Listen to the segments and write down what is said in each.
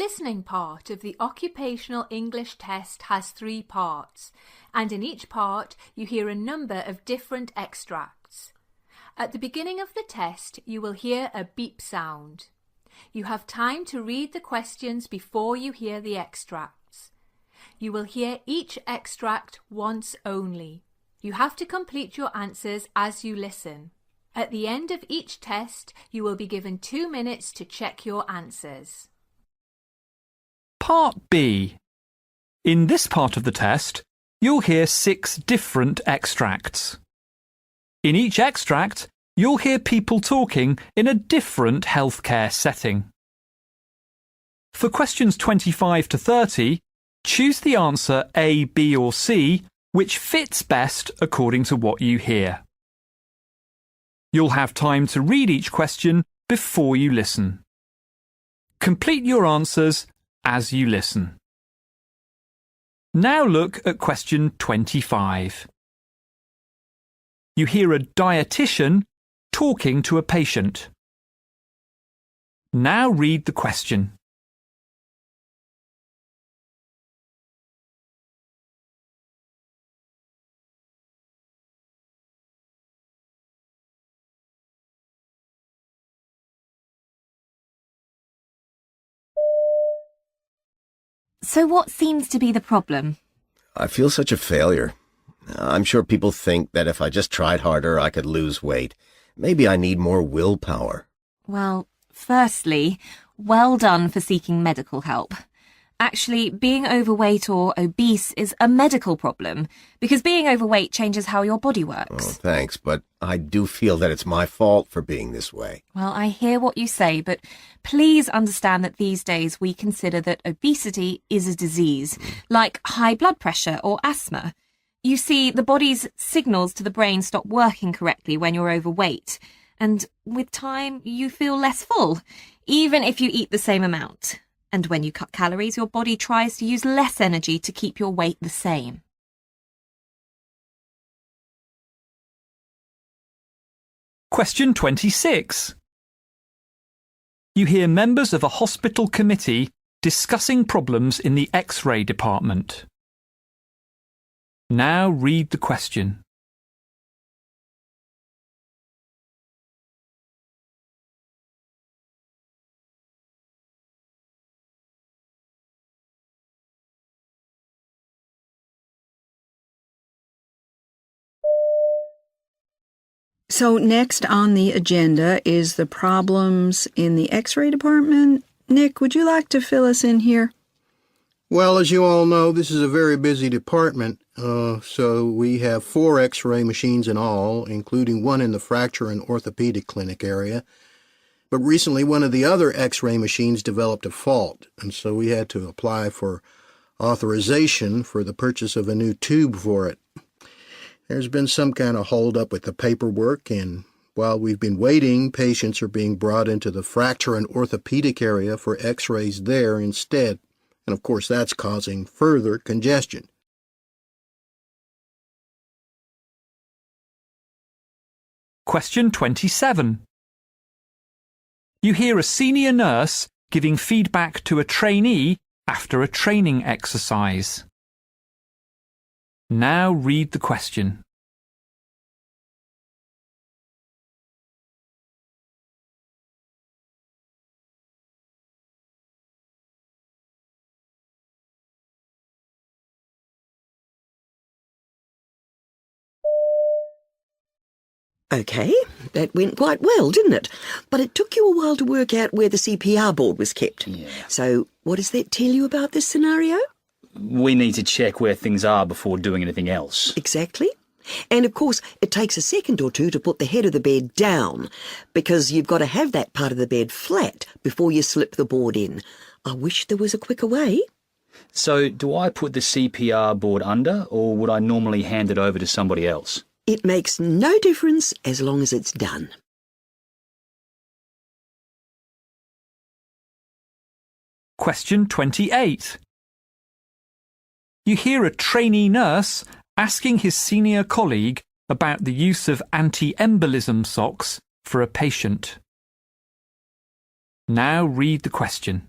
listening part of the occupational English test has 3 parts, and in each part you hear a number of different extracts. At the beginning of the test you will hear a beep sound. You have time to read the questions before you hear the extracts. You will hear each extract once only. You have to complete your answers as you listen. At the end of each test, you will be given 2 minutes to check your answers. Part B. In this part of the test, you'll hear 6 different extracts. In each extract, you'll hear people talking in a different healthcare setting. For questions 25 to 30, choose the answer A, B or C, which fits best according to what you hear. You'll have time to read each question before you listen. Complete your answers as you listen. Now look at question 25. You hear a dietitian talking to a patient. Now read the question. So what seems to be the problem? I feel such a failure. I'm sure people think that if I just tried harder, I could lose weight. Maybe I need more willpower. Well, firstly, well done for seeking medical help. Actually, being overweight or obese is a medical problem because being overweight changes how your body works. Oh, thanks, but I do feel that it's my fault for being this way. Well, I hear what you say, but please understand that these days we consider that obesity is a disease, like high blood pressure or asthma. You see, the body's signals to the brain stop working correctly when you're overweight, and with time you feel less full, even if you eat the same amount. And when you cut calories, your body tries to use less energy to keep your weight the same. Question 26. You hear members of a hospital committee discussing problems in the X-ray department. Now read the question. So next on the agenda is the problems in the X-ray department. Nick, would you like to fill us in here? Well, as you all know, this is a very busy department, so we have 4 X-ray machines in all, including one in the fracture and orthopedic clinic area. But recently, one of the other X-ray machines developed a fault, and so we had to apply for authorization for the purchase of a new tube for it. There's been some kind of hold-up with the paperwork, and while we've been waiting, patients are being brought into the fracture and orthopedic area for X-rays there instead. And of course, that's causing further congestion. Question 27. You hear a senior nurse giving feedback to a trainee after a training exercise. Now read the question. OK, that went quite well, didn't it? But it took you a while to work out where the CPR board was kept. Yeah. So what does that tell you about this scenario? We need to check where things are before doing anything else. Exactly. And of course, it takes a second or two to put the head of the bed down, because you've got to have that part of the bed flat before you slip the board in. I wish there was a quicker way. So, do I put the CPR board under, or would I normally hand it over to somebody else? It makes no difference as long as it's done. Question 28. You hear a trainee nurse asking his senior colleague about the use of anti-embolism socks for a patient. Now read the question.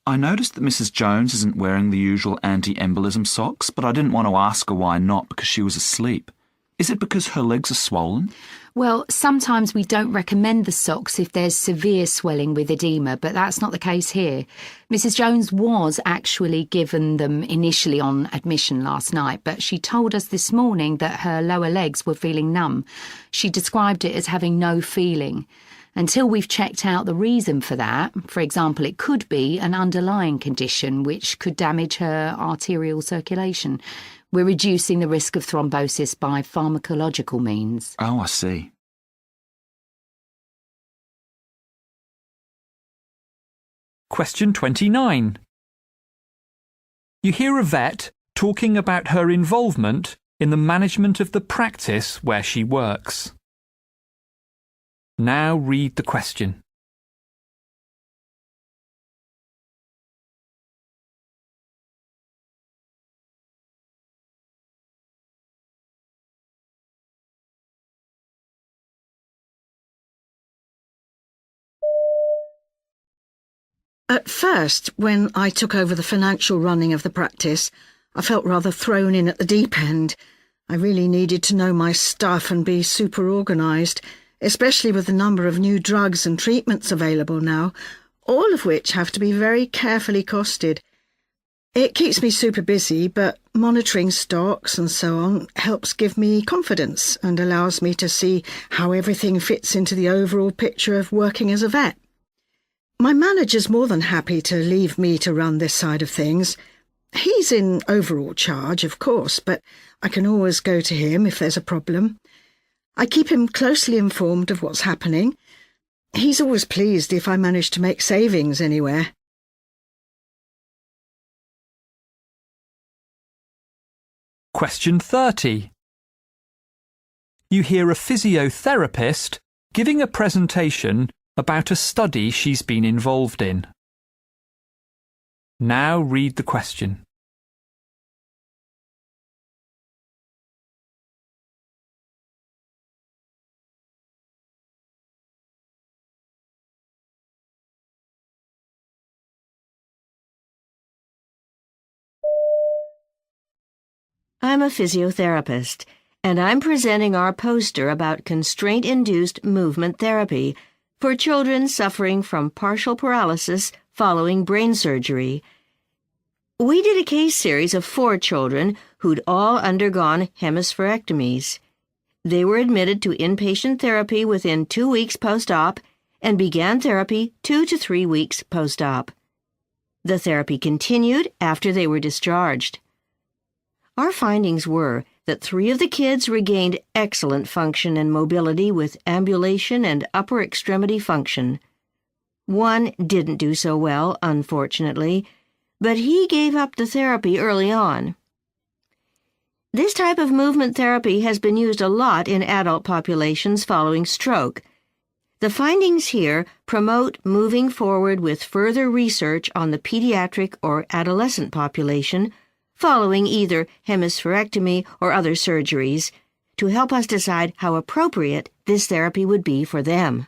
I noticed that Mrs. Jones isn't wearing the usual anti-embolism socks, but I didn't want to ask her why not because she was asleep. Is it because her legs are swollen? Well, sometimes we don't recommend the socks if there's severe swelling with edema, but that's not the case here. Mrs. Jones was actually given them initially on admission last night, but she told us this morning that her lower legs were feeling numb. She described it as having no feeling. Until we've checked out the reason for that, for example, it could be an underlying condition which could damage her arterial circulation. We're reducing the risk of thrombosis by pharmacological means. Oh, I see. Question 29. You hear a vet talking about her involvement in the management of the practice where she works. Now read the question. At first, when I took over the financial running of the practice, I felt rather thrown in at the deep end. I really needed to know my stuff and be super organised, especially with the number of new drugs and treatments available now, all of which have to be very carefully costed. It keeps me super busy, but monitoring stocks and so on helps give me confidence and allows me to see how everything fits into the overall picture of working as a vet. My manager's more than happy to leave me to run this side of things. He's in overall charge, of course, but I can always go to him if there's a problem. I keep him closely informed of what's happening. He's always pleased if I manage to make savings anywhere. Question 30. You hear a physiotherapist giving a presentation about a study she's been involved in. Now read the question. I'm a physiotherapist, and I'm presenting our poster about constraint-induced movement therapy for children suffering from partial paralysis following brain surgery. We did a case series of 4 children who'd all undergone hemispherectomies. They were admitted to inpatient therapy within 2 weeks post-op and began therapy 2 to 3 weeks post-op. The therapy continued after they were discharged. Our findings were that 3 of the kids regained excellent function and mobility with ambulation and upper extremity function. 1 didn't do so well, unfortunately, but he gave up the therapy early on. This type of movement therapy has been used a lot in adult populations following stroke. The findings here promote moving forward with further research on the pediatric or adolescent population following either hemispherectomy or other surgeries, to help us decide how appropriate this therapy would be for them.